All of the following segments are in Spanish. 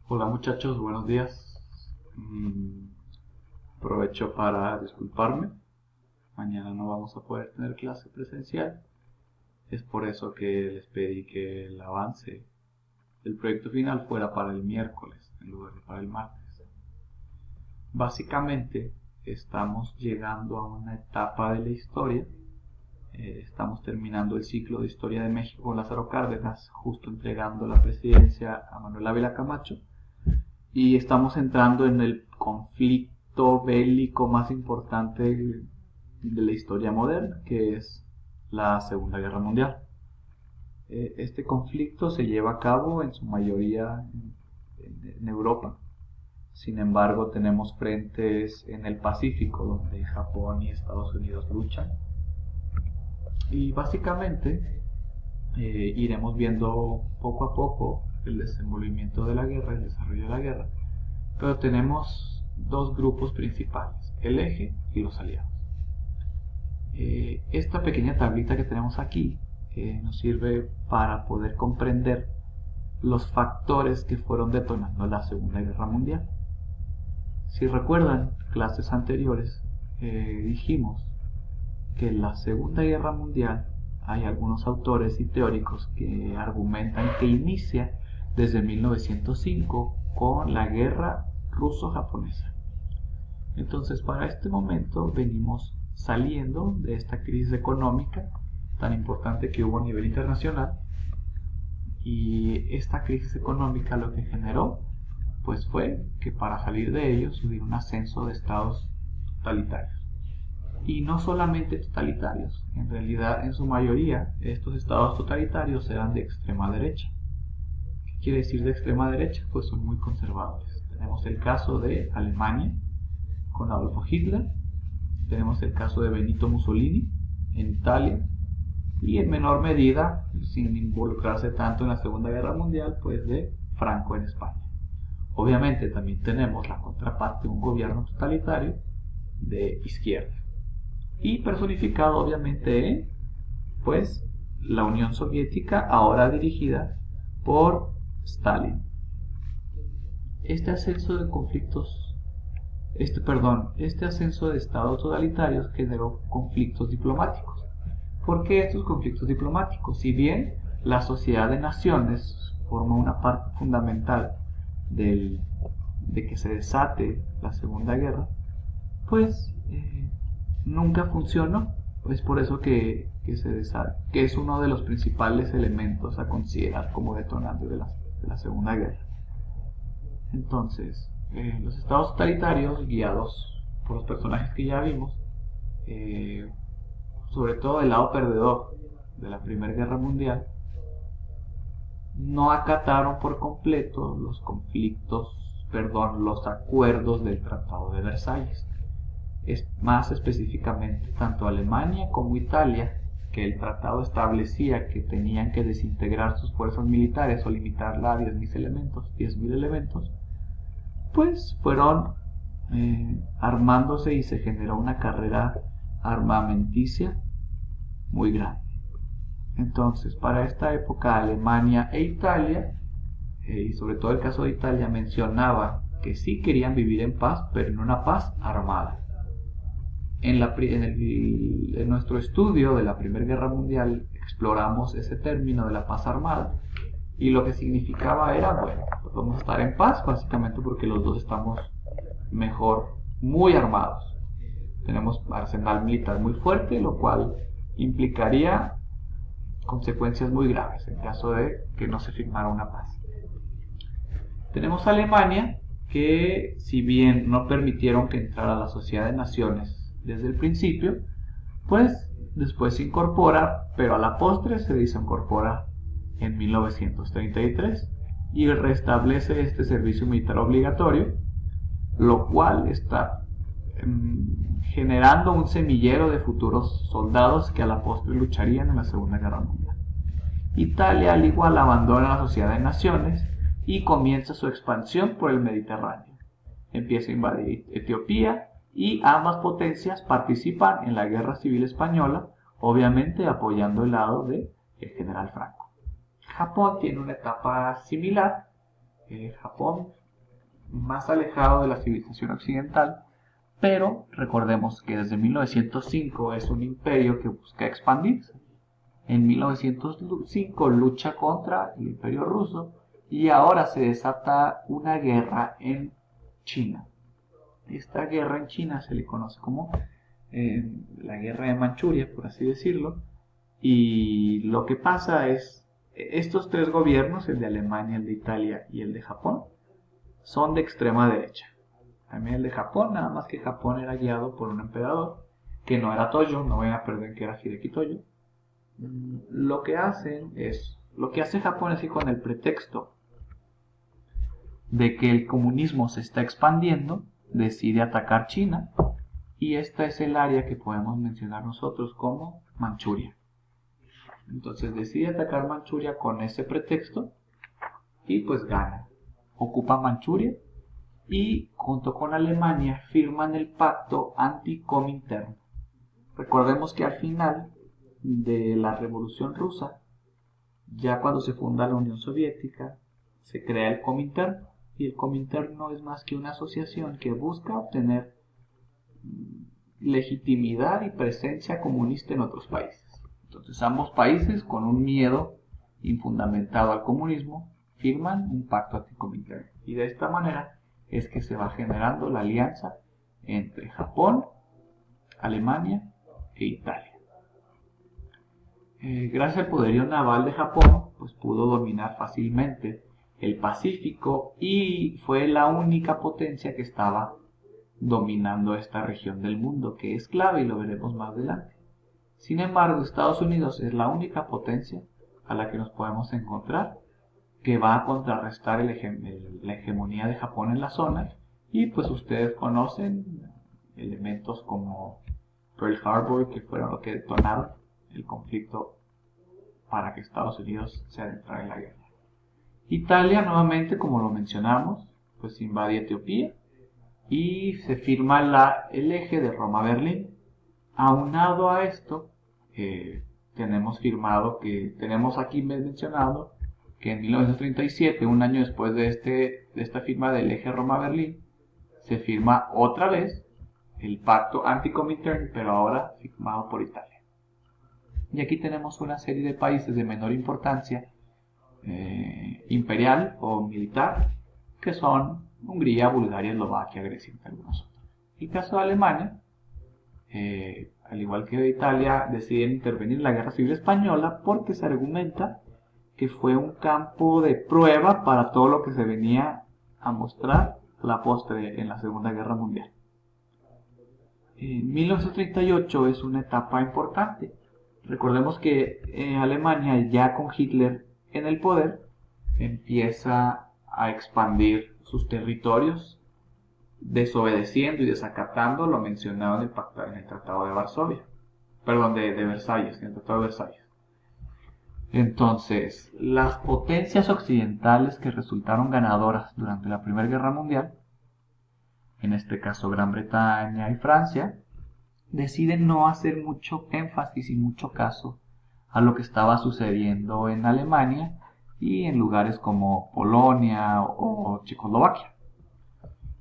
Hola muchachos, buenos días. Aprovecho para disculparme. Mañana no vamos a poder tener clase presencial. Es por eso que les pedí que el avance del proyecto final fuera para el miércoles en lugar de para el martes. Básicamente estamos llegando a una etapa de la historia. Estamos terminando el ciclo de Historia de México con Lázaro Cárdenas, justo entregando la presidencia a Manuel Ávila Camacho. Y estamos entrando en el conflicto bélico más importante de la historia moderna, que es la Segunda Guerra Mundial. Este conflicto se lleva a cabo en su mayoría en Europa. Sin embargo, tenemos frentes en el Pacífico, donde Japón y Estados Unidos luchan. Y básicamente iremos viendo poco a poco el desenvolvimiento de la guerra, el desarrollo de la guerra, pero tenemos dos grupos principales, el eje y los aliados. Esta pequeña tablita que tenemos aquí nos sirve para poder comprender los factores que fueron detonando la Segunda Guerra Mundial. Si recuerdan clases anteriores, dijimos que en la Segunda Guerra Mundial hay algunos autores y teóricos que argumentan que inicia desde 1905 con la guerra ruso-japonesa. Entonces, para este momento venimos saliendo de esta crisis económica tan importante que hubo a nivel internacional, y esta crisis económica lo que generó pues fue que para salir de ellos hubiera un ascenso de estados totalitarios. Y no solamente totalitarios, en realidad en su mayoría estos estados totalitarios eran de extrema derecha. ¿Qué quiere decir de extrema derecha? Pues son muy conservadores. Tenemos el caso de Alemania con Adolfo Hitler, tenemos el caso de Benito Mussolini en Italia, y en menor medida, sin involucrarse tanto en la Segunda Guerra Mundial, pues de Franco en España. Obviamente también tenemos la contraparte, un gobierno totalitario de izquierda, y personificado obviamente en pues la Unión Soviética, ahora dirigida por Stalin. Este ascenso de conflictos, este ascenso de estados totalitarios generó conflictos diplomáticos. ¿Por qué estos conflictos diplomáticos? Si bien la sociedad de naciones forma una parte fundamental de que se desate la Segunda Guerra, pues nunca funcionó. Es por eso que es uno de los principales elementos a considerar como detonante de la Segunda Guerra. Entonces, los estados totalitarios, guiados por los personajes que ya vimos, sobre todo el lado perdedor de la Primera Guerra Mundial, no acataron por completo los acuerdos del Tratado de Versalles. Es más específicamente, tanto Alemania como Italia, que el tratado establecía que tenían que desintegrar sus fuerzas militares o limitarla a 10.000 elementos, pues fueron armándose, y se generó una carrera armamenticia muy grande. Entonces, para esta época, Alemania e Italia, y sobre todo el caso de Italia, mencionaba que sí querían vivir en paz, pero en una paz armada. En nuestro estudio de la Primera Guerra Mundial exploramos ese término de la paz armada, y lo que significaba era, bueno, pues vamos a estar en paz básicamente porque los dos estamos mejor, muy armados. Tenemos arsenal militar muy fuerte, lo cual implicaría consecuencias muy graves en caso de que no se firmara una paz. Tenemos a Alemania, que si bien no permitieron que entrara a la Sociedad de Naciones desde el principio, pues después se incorpora, pero a la postre se desincorpora en 1933 y restablece este servicio militar obligatorio, lo cual está generando un semillero de futuros soldados que a la postre lucharían en la Segunda Guerra Mundial. Italia, al igual, abandona la Sociedad de Naciones y comienza su expansión por el Mediterráneo. Empieza a invadir Etiopía, y ambas potencias participan en la Guerra Civil Española, obviamente apoyando el lado del general Franco. Japón tiene una etapa similar, Japón más alejado de la civilización occidental, pero recordemos que desde 1905 es un imperio que busca expandirse. En 1905 lucha contra el imperio ruso y ahora se desata una guerra en China. Esta guerra en China se le conoce como la guerra de Manchuria, por así decirlo, y lo que pasa es, estos tres gobiernos, el de Alemania, el de Italia y el de Japón, son de extrema derecha. También el de Japón, nada más que Japón era guiado por un emperador, que no era Toyo, no voy a perder que era Hideki Toyo. Lo que hace Japón es que con el pretexto de que el comunismo se está expandiendo, decide atacar China, y esta es el área que podemos mencionar nosotros como Manchuria. Entonces decide atacar Manchuria con ese pretexto y pues gana. Ocupa Manchuria y junto con Alemania firman el pacto anti-Comintern. Recordemos que al final de la Revolución Rusa, ya cuando se funda la Unión Soviética, se crea el Comintern, y el Comintern no es más que una asociación que busca obtener legitimidad y presencia comunista en otros países. Entonces ambos países, con un miedo infundamentado al comunismo, firman un pacto anti-Comintern. Y de esta manera es que se va generando la alianza entre Japón, Alemania e Italia. Gracias al poderío naval de Japón, pues pudo dominar fácilmente el Pacífico y fue la única potencia que estaba dominando esta región del mundo, que es clave y lo veremos más adelante. Sin embargo, Estados Unidos es la única potencia a la que nos podemos encontrar que va a contrarrestar la hegemonía de Japón en la zona, y pues ustedes conocen elementos como Pearl Harbor, que fueron los que detonaron el conflicto para que Estados Unidos se adentrara en la guerra. Italia, nuevamente, como lo mencionamos, pues invade Etiopía y se firma el eje de Roma-Berlín. Aunado a esto, tenemos aquí mencionado que en 1937, un año después de esta firma del eje Roma-Berlín, se firma otra vez el pacto anti-Comintern, pero ahora firmado por Italia. Y aquí tenemos una serie de países de menor importancia imperial o militar, que son Hungría, Bulgaria, Eslovaquia, Grecia, entre algunos otros. El caso de Alemania, al igual que de Italia, deciden intervenir en la Guerra Civil Española porque se argumenta que fue un campo de prueba para todo lo que se venía a mostrar a la postre en la Segunda Guerra Mundial. 1938 es una etapa importante. Recordemos que Alemania, ya con Hitler en el poder, empieza a expandir sus territorios, desobedeciendo y desacatando lo mencionado en el Tratado de Varsovia. Perdón, de Versalles, en el Tratado de Versalles. Entonces, las potencias occidentales que resultaron ganadoras durante la Primera Guerra Mundial, en este caso Gran Bretaña y Francia, deciden no hacer mucho énfasis y mucho caso a lo que estaba sucediendo en Alemania y en lugares como Polonia o Checoslovaquia.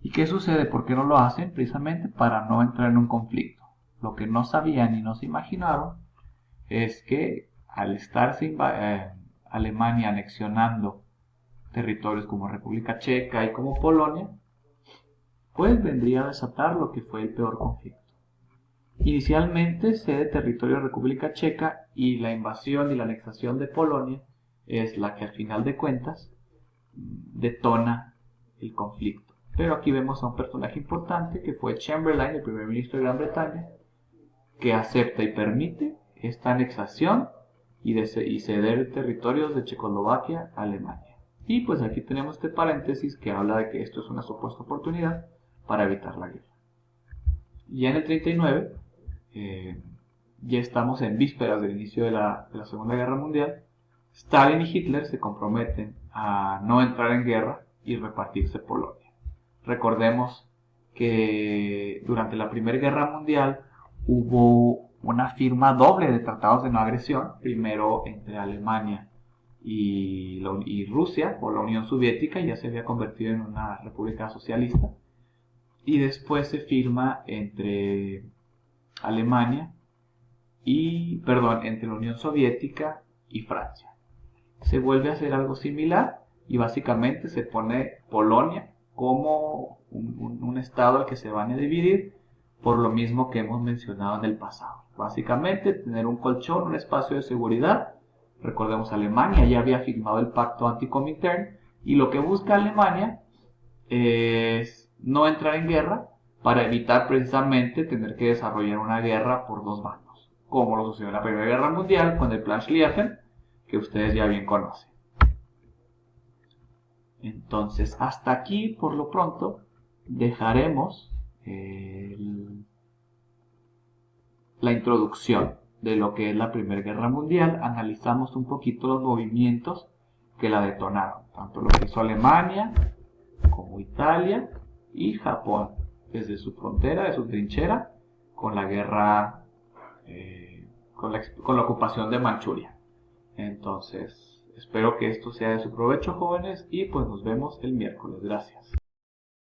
¿Y qué sucede? ¿Por qué no lo hacen? Precisamente para no entrar en un conflicto. Lo que no sabían y no se imaginaron es que al estarse Alemania anexionando territorios como República Checa y como Polonia, pues vendría a desatar lo que fue el peor conflicto. Inicialmente cede territorio de República Checa, y la invasión y la anexación de Polonia es la que al final de cuentas detona el conflicto. Pero aquí vemos a un personaje importante que fue Chamberlain, el primer ministro de Gran Bretaña, que acepta y permite esta anexación y ceder territorios de Checoslovaquia a Alemania. Y pues aquí tenemos este paréntesis que habla de que esto es una supuesta oportunidad para evitar la guerra. Ya en el 39, ya estamos en vísperas del inicio de la Segunda Guerra Mundial, Stalin y Hitler se comprometen a no entrar en guerra y repartirse Polonia. Recordemos que durante la Primera Guerra Mundial hubo una firma doble de tratados de no agresión, primero entre Alemania y Rusia, o la Unión Soviética, ya se había convertido en una república socialista. Y después se firma entre Alemania entre la Unión Soviética y Francia. Se vuelve a hacer algo similar y básicamente se pone Polonia como un estado al que se van a dividir, por lo mismo que hemos mencionado en el pasado. Básicamente tener un colchón, un espacio de seguridad. Recordemos, Alemania ya había firmado el pacto anti-Comintern, y lo que busca Alemania es no entrar en guerra para evitar precisamente tener que desarrollar una guerra por dos bandos, como lo sucedió en la Primera Guerra Mundial con el Plan Schlieffen, que ustedes ya bien conocen. Entonces, hasta aquí, por lo pronto, dejaremos la introducción de lo que es la Primera Guerra Mundial. Analizamos un poquito los movimientos que la detonaron, tanto lo que hizo Alemania como Italia y Japón, desde su frontera, de su trinchera, con la guerra, con la ocupación de Manchuria. Entonces, espero que esto sea de su provecho, jóvenes, y pues nos vemos el miércoles. Gracias.